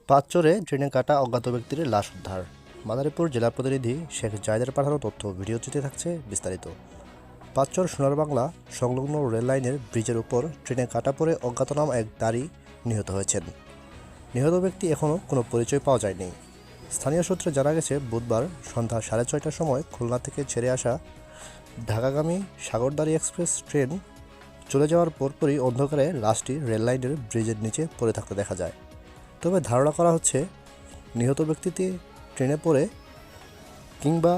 পাঁচচরে ট্রেনে কাটা অজ্ঞাত ব্যক্তির লাশ উদ্ধার। মাদারীপুর জেলা প্রতিনিধি শেখ জায়েদের পাঠানো তথ্য ভিডিওচিত্রে থাকছে বিস্তারিত। পাঁচচর সোনার বাংলা সংলগ্ন রেল লাইনের ব্রিজের উপর ট্রেনে কাটা পড়ে অজ্ঞাতনাম এক নারী নিহত হয়েছেন। নিহত ব্যক্তি এখনও কোনো পরিচয় পাওয়া যায়নি। স্থানীয় সূত্রে জানা গেছে, বুধবার সন্ধ্যা 6:30টার সময় খুলনা থেকে ছেড়ে আসা ঢাকাগামী সাগরদাড়ি এক্সপ্রেস ট্রেন চলে যাওয়ার পরপরই অন্ধকারে লাশটি রেল লাইনের ব্রিজের নিচে পড়ে থাকতে দেখা যায়। তবে ধারণা করা হচ্ছে, নিহত ব্যক্তিটি ট্রেনে পড়ে কিংবা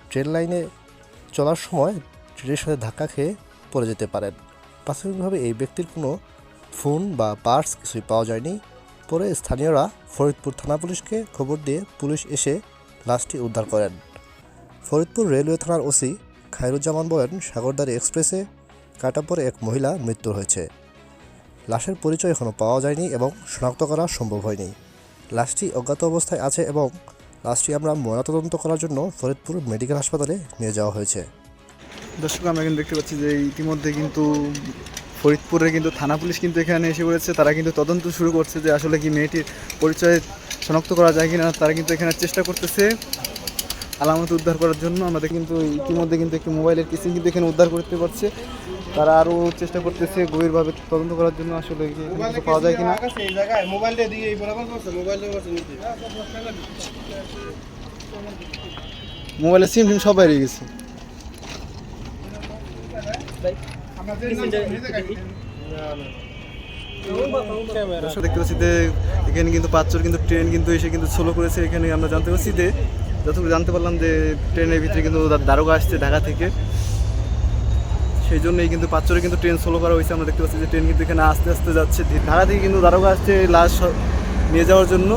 ট্রেন লাইনে চলার সময় ট্রেনের সাথে ধাক্কা খেয়ে পড়ে যেতে পারেন। প্রাথমিকভাবে এই ব্যক্তির কোনো ফোন বা পার্স কিছুই পাওয়া যায়নি। পরে স্থানীয়রা ফরিদপুর থানা পুলিশকে খবর দিয়ে পুলিশ এসে লাশটি উদ্ধার করেন। ফরিদপুর রেলওয়ে থানার ওসি খায়রুজ্জামান বলেন, সাগরদাড়ি এক্সপ্রেসে কাটা পড়ে এক মহিলা মৃত্যু হয়েছে। লাশের পরিচয় এখনও পাওয়া যায়নি এবং শনাক্ত করা সম্ভব হয়নি। লাশটি অজ্ঞাত অবস্থায় আছে এবং লাশটি আমরা ময়নাতদন্ত করার জন্য ফরিদপুর মেডিকেল হাসপাতালে নিয়ে যাওয়া হয়েছে। দর্শক, আমরা কিন্তু দেখতে পাচ্ছি যে ইতিমধ্যে কিন্তু ফরিদপুরের কিন্তু থানা পুলিশ কিন্তু এখানে এসে পড়েছে। তারা কিন্তু তদন্ত শুরু করছে যে আসলে কি মেয়েটির পরিচয় শনাক্ত করা যায় কিনা। তারা কিন্তু এখানে চেষ্টা করতেছে আলামত উদ্ধার করার জন্য। আমাদের কিন্তু ইতিমধ্যে কিন্তু একটি মোবাইলের কেসিং কিন্তু এখানে উদ্ধার করতে পারছে। তারা আরও চেষ্টা করতেছে গভীরভাবে তদন্ত করার জন্য আসলে কিছু পাওয়া যায় কিনা। মোবাইলের সিম টিম সব বেরিয়ে গেছে। দেখতে পাচ্ছি যে এখানে কিন্তু পাঁচচর কিন্তু ট্রেন কিন্তু এসে কিন্তু স্লো করেছে। এখানে আমরা জানতে পারছি যে যতটুকু জানতে পারলাম যে ট্রেনের ভিতরে কিন্তু দারোগা আসছে ঢাকা থেকে, সেই জন্যই কিন্তু পাঁচচরে কিন্তু ট্রেন স্লো করা হয়েছে। আমরা দেখতে পাচ্ছি যে ট্রেন কিন্তু এখানে আস্তে আস্তে যাচ্ছে। ঢাকা থেকে কিন্তু দারোগা আসছে লাশ নিয়ে যাওয়ার জন্য।